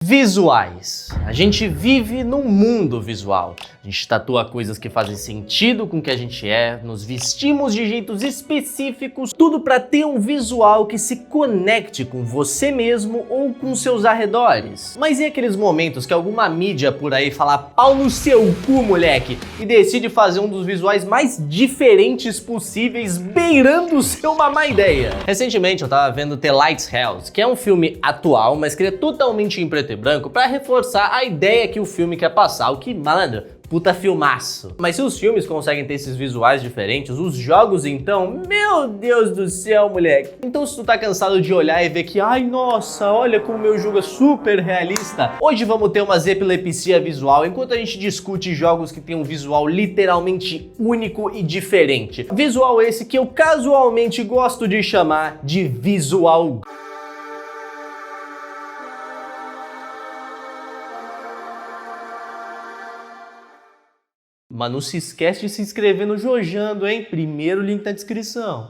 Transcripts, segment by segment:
Visuais. A gente vive num mundo visual. A gente tatua coisas que fazem sentido com o que a gente é, nos vestimos de jeitos específicos, tudo para ter um visual que se conecte com você mesmo ou com seus arredores. Mas e aqueles momentos que alguma mídia por aí fala pau no seu cu, moleque, e decide fazer um dos visuais mais diferentes possíveis, beirando ser uma má ideia? Recentemente eu tava vendo The Lighthouse, que é um filme atual, mas que ele é totalmente em preto e branco para reforçar a ideia que o filme quer passar, o que, malandro, puta filmaço. Mas se os filmes conseguem ter esses visuais diferentes, os jogos então, meu Deus do céu, moleque. Então se tu tá cansado de olhar e ver que, ai nossa, olha como meu jogo é super realista, hoje vamos ter umas epilepsia visual, enquanto a gente discute jogos que tem um visual literalmente único e diferente. Visual esse que eu casualmente gosto de chamar de visual. Mas não se esquece de se inscrever no Jojando, hein? Primeiro link na descrição.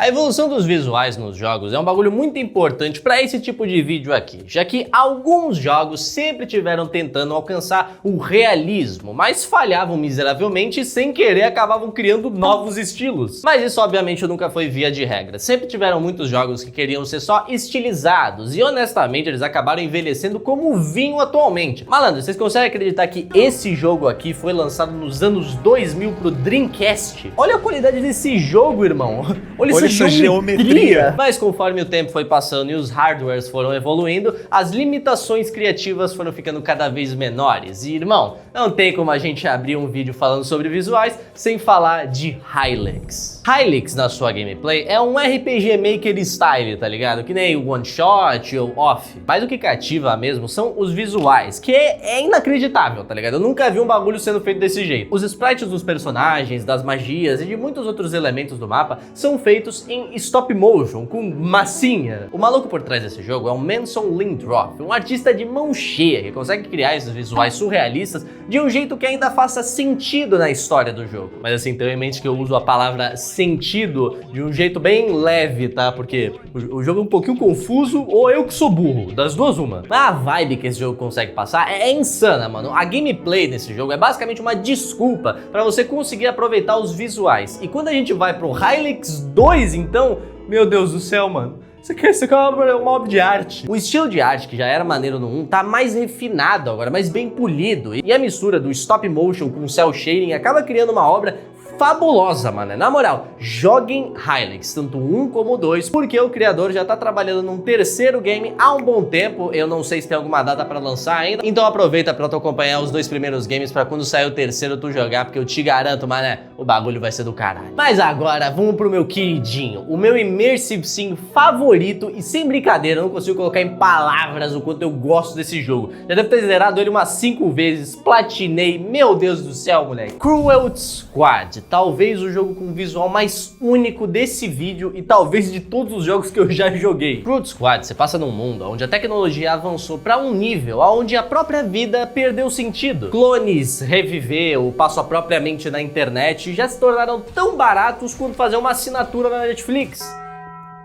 A evolução dos visuais nos jogos é um bagulho muito importante para esse tipo de vídeo aqui, já que alguns jogos sempre tiveram tentando alcançar o realismo, mas falhavam miseravelmente e sem querer acabavam criando novos estilos. Mas isso obviamente nunca foi via de regra, sempre tiveram muitos jogos que queriam ser só estilizados e honestamente eles acabaram envelhecendo como o vinho atualmente. Malandro, vocês conseguem acreditar que esse jogo aqui foi lançado nos anos 2000 pro Dreamcast? Olha a qualidade desse jogo, irmão. Olha essa geometria. Mas conforme o tempo foi passando e os hardwares foram evoluindo, as limitações criativas foram ficando cada vez menores. E, irmão, não tem como a gente abrir um vídeo falando sobre visuais sem falar de Hylics. Hylics, na sua gameplay, é um RPG Maker style, tá ligado? Que nem o One Shot ou Off. Mas o que cativa mesmo são os visuais, que é inacreditável, tá ligado? Eu nunca vi um bagulho sendo feito desse jeito. Os sprites dos personagens, das magias e de muitos outros elementos do mapa são feitos em stop motion, com massinha. O maluco por trás desse jogo é o Manson Lindroth, um artista de mão cheia que consegue criar esses visuais surrealistas de um jeito que ainda faça sentido na história do jogo. Mas assim, tenha em mente que eu uso a palavra sentido de um jeito bem leve, tá? Porque o jogo é um pouquinho confuso ou eu que sou burro, das duas uma. Mas a vibe que esse jogo consegue passar é insana, mano. A gameplay desse jogo é basicamente uma desculpa para você conseguir aproveitar os visuais. E quando a gente vai pro Hylics 2, então, meu Deus do céu, mano. Isso aqui é uma obra de arte. O estilo de arte, que já era maneiro no 1, tá mais refinado agora, mais bem polido. E a mistura do stop motion com cel shading acaba criando uma obra fabulosa, mano. Na moral, joguem Hylics, tanto o 1 como o 2, porque o criador já tá trabalhando num terceiro game há um bom tempo. Eu não sei se tem alguma data pra lançar ainda, então aproveita pra tu acompanhar os dois primeiros games pra quando sair o terceiro tu jogar, porque eu te garanto, mano, o bagulho vai ser do caralho. Mas agora, vamos pro meu queridinho, o meu Immersive Sim favorito, e sem brincadeira, eu não consigo colocar em palavras o quanto eu gosto desse jogo. Já deve ter zerado ele umas 5 vezes, platinei, meu Deus do céu, moleque. Cruel Squad. Talvez o jogo com o visual mais único desse vídeo e talvez de todos os jogos que eu já joguei. Cruel Squad você passa num mundo onde a tecnologia avançou para um nível onde a própria vida perdeu sentido. Clones, reviver ou passo a própria mente na internet já se tornaram tão baratos quanto fazer uma assinatura na Netflix.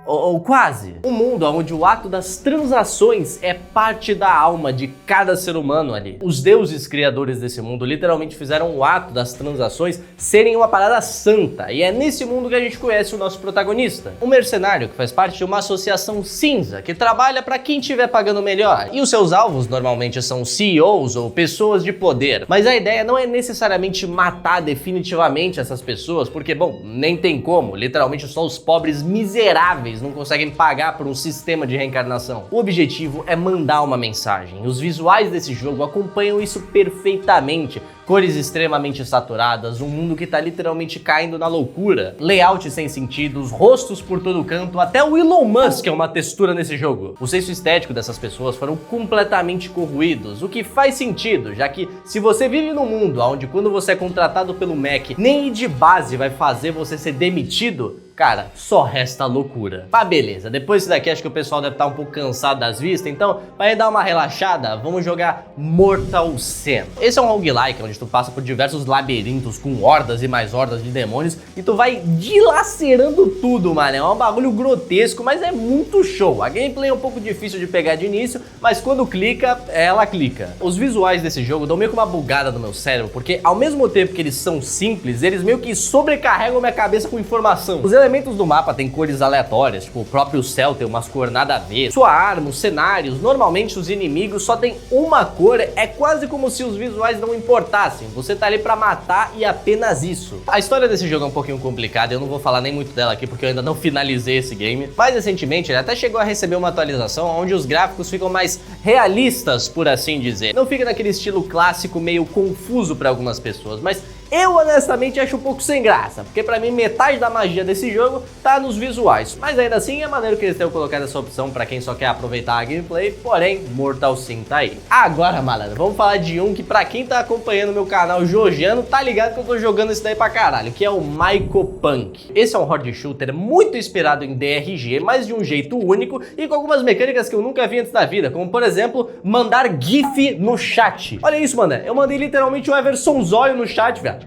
Ou quase. Um mundo onde o ato das transações é parte da alma de cada ser humano ali. Os deuses criadores desse mundo literalmente fizeram o ato das transações serem uma parada santa, e é nesse mundo que a gente conhece o nosso protagonista. Um mercenário que faz parte de uma associação cinza, que trabalha para quem estiver pagando melhor. E os seus alvos normalmente são CEOs ou pessoas de poder. Mas a ideia não é necessariamente matar definitivamente essas pessoas, porque, bom, nem tem como. Literalmente só os pobres miseráveis não conseguem pagar por um sistema de reencarnação. O objetivo é mandar uma mensagem. Os visuais desse jogo acompanham isso perfeitamente. Cores extremamente saturadas, um mundo que tá literalmente caindo na loucura, layout sem sentido, rostos por todo canto, até o Elon Musk é uma textura nesse jogo. O senso estético dessas pessoas foram completamente corroídos, o que faz sentido, já que se você vive num mundo onde quando você é contratado pelo Mac, nem ir de base vai fazer você ser demitido, cara, só resta loucura. Mas beleza, depois disso daqui acho que o pessoal deve estar um pouco cansado das vistas, então para dar uma relaxada, vamos jogar Mortal Sin. Esse é um roguelike onde onde tu passa por diversos labirintos com hordas e mais hordas de demônios e tu vai dilacerando tudo, mano. É um bagulho grotesco, mas é muito show. A gameplay é um pouco difícil de pegar de início, mas quando clica, ela clica. Os visuais desse jogo dão meio que uma bugada no meu cérebro, porque ao mesmo tempo que eles são simples, eles meio que sobrecarregam minha cabeça com informação. Os elementos do mapa têm cores aleatórias, tipo o próprio céu tem umas cores nada a ver. Sua arma, os cenários, normalmente os inimigos só tem uma cor, é quase como se os visuais não importassem. Você tá ali pra matar e apenas isso. A história desse jogo é um pouquinho complicada, eu não vou falar nem muito dela aqui porque eu ainda não finalizei esse game. Mas recentemente ele até chegou a receber uma atualização onde os gráficos ficam mais realistas, por assim dizer. Não fica naquele estilo clássico meio confuso pra algumas pessoas, mas eu honestamente acho um pouco sem graça, porque pra mim metade da magia desse jogo tá nos visuais, mas ainda assim é maneiro que eles tenham colocado essa opção pra quem só quer aproveitar a gameplay, porém Mortal Sin tá aí. Agora, malandro, vamos falar de um que pra quem tá acompanhando meu canal Jojano tá ligado que eu tô jogando esse daí pra caralho, que é o Mycopunk. Esse é um horde shooter muito inspirado em DRG, mas de um jeito único e com algumas mecânicas que eu nunca vi antes da vida, como por exemplo, mandar GIF no chat. Olha isso, mano, eu mandei literalmente o Everson Zóio no chat, velho.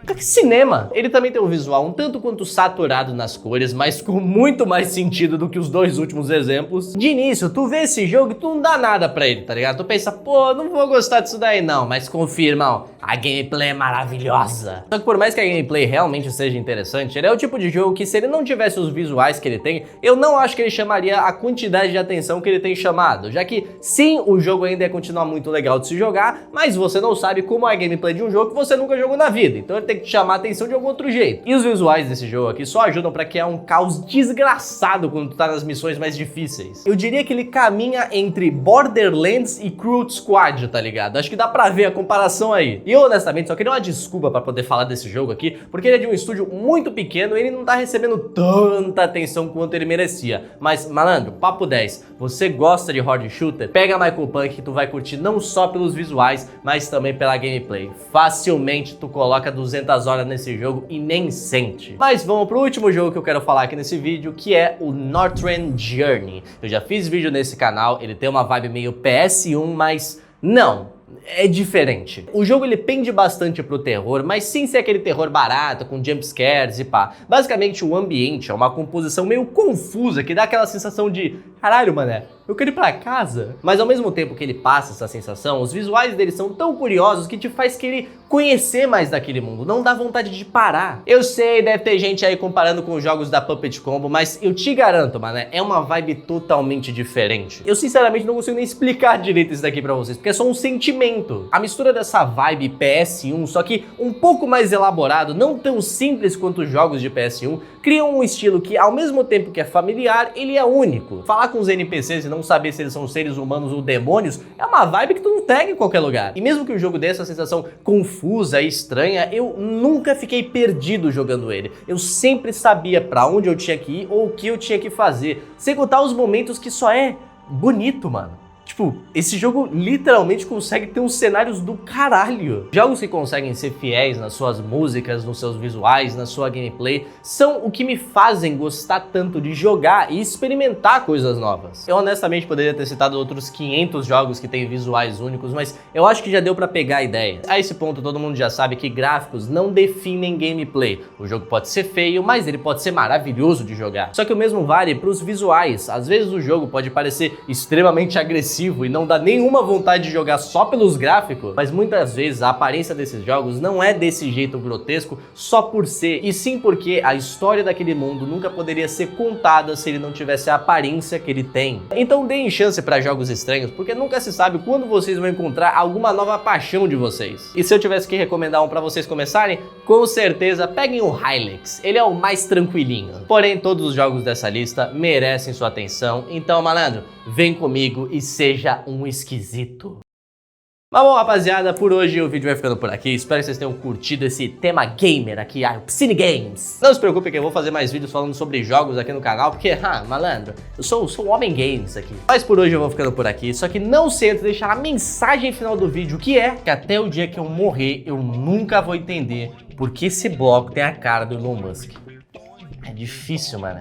Que cinema! Ele também tem um visual um tanto quanto saturado nas cores, mas com muito mais sentido do que os dois últimos exemplos. De início, tu vê esse jogo e tu não dá nada pra ele, tá ligado? Tu pensa, pô, não vou gostar disso daí não, mas confia, irmão, a gameplay é maravilhosa. Só que por mais que a gameplay realmente seja interessante, ele é o tipo de jogo que se ele não tivesse os visuais que ele tem, eu não acho que ele chamaria a quantidade de atenção que ele tem chamado, já que sim, o jogo ainda ia continuar muito legal de se jogar, mas você não sabe como é a gameplay de um jogo que você nunca jogou na vida, então ele tem que te chamar a atenção de algum outro jeito. E os visuais desse jogo aqui só ajudam pra criar um caos desgraçado quando tu tá nas missões mais difíceis. Eu diria que ele caminha entre Borderlands e Cruel Squad, tá ligado? Acho que dá pra ver a comparação aí. E eu honestamente só queria uma desculpa pra poder falar desse jogo aqui, porque ele é de um estúdio muito pequeno e ele não tá recebendo tanta atenção quanto ele merecia. Mas, malandro, papo 10, você gosta de horde shooter? Pega Mycopunk que tu vai curtir não só pelos visuais, mas também pela gameplay. Facilmente tu coloca 200 horas nesse jogo e nem sente. Mas vamos pro último jogo que eu quero falar aqui nesse vídeo, que é o Northrend Journey. Eu já fiz vídeo nesse canal, ele tem uma vibe meio PS1, mas não. É diferente. O jogo ele pende bastante pro terror, mas sem ser aquele terror barato, com jumpscares e pá. Basicamente o ambiente é uma composição meio confusa, que dá aquela sensação de caralho, mané, eu quero ir pra casa. Mas ao mesmo tempo que ele passa essa sensação, os visuais dele são tão curiosos que te faz querer conhecer mais daquele mundo, não dá vontade de parar. Eu sei, deve ter gente aí comparando com os jogos da Puppet Combo, mas eu te garanto, mané, é uma vibe totalmente diferente. Eu sinceramente não consigo nem explicar direito isso daqui pra vocês, porque é só um sentimento. A mistura dessa vibe PS1, só que um pouco mais elaborado, não tão simples quanto os jogos de PS1, cria um estilo que ao mesmo tempo que é familiar, ele é único. Falar com os NPCs e não saber se eles são seres humanos ou demônios é uma vibe que tu não pega em qualquer lugar. E mesmo que o jogo dê essa sensação confusa e estranha, eu nunca fiquei perdido jogando ele. Eu sempre sabia pra onde eu tinha que ir ou o que eu tinha que fazer, sem contar os momentos que só é bonito, mano. Tipo, esse jogo literalmente consegue ter uns cenários do caralho. Jogos que conseguem ser fiéis nas suas músicas, nos seus visuais, na sua gameplay, são o que me fazem gostar tanto de jogar e experimentar coisas novas. Eu honestamente poderia ter citado outros 500 jogos que têm visuais únicos, mas eu acho que já deu pra pegar a ideia. A esse ponto todo mundo já sabe que gráficos não definem gameplay. O jogo pode ser feio, mas ele pode ser maravilhoso de jogar. Só que o mesmo vale pros visuais. Às vezes o jogo pode parecer extremamente agressivo e não dá nenhuma vontade de jogar só pelos gráficos, mas muitas vezes a aparência desses jogos não é desse jeito grotesco só por ser, e sim porque a história daquele mundo nunca poderia ser contada se ele não tivesse a aparência que ele tem. Então deem chance para jogos estranhos, porque nunca se sabe quando vocês vão encontrar alguma nova paixão de vocês. E se eu tivesse que recomendar um para vocês começarem, com certeza peguem o Hylex, ele é o mais tranquilinho. Porém, todos os jogos dessa lista merecem sua atenção, então malandro, vem comigo e seja um esquisito. Mas bom, rapaziada, por hoje o vídeo vai ficando por aqui. Espero que vocês tenham curtido esse tema gamer aqui, o Psyne Games. Não se preocupe que eu vou fazer mais vídeos falando sobre jogos aqui no canal, porque, malandro, eu sou um homem games aqui. Mas por hoje eu vou ficando por aqui, só que não se antes de deixar a mensagem final do vídeo, que é que até o dia que eu morrer, eu nunca vou entender por que esse bloco tem a cara do Elon Musk. É difícil, mano.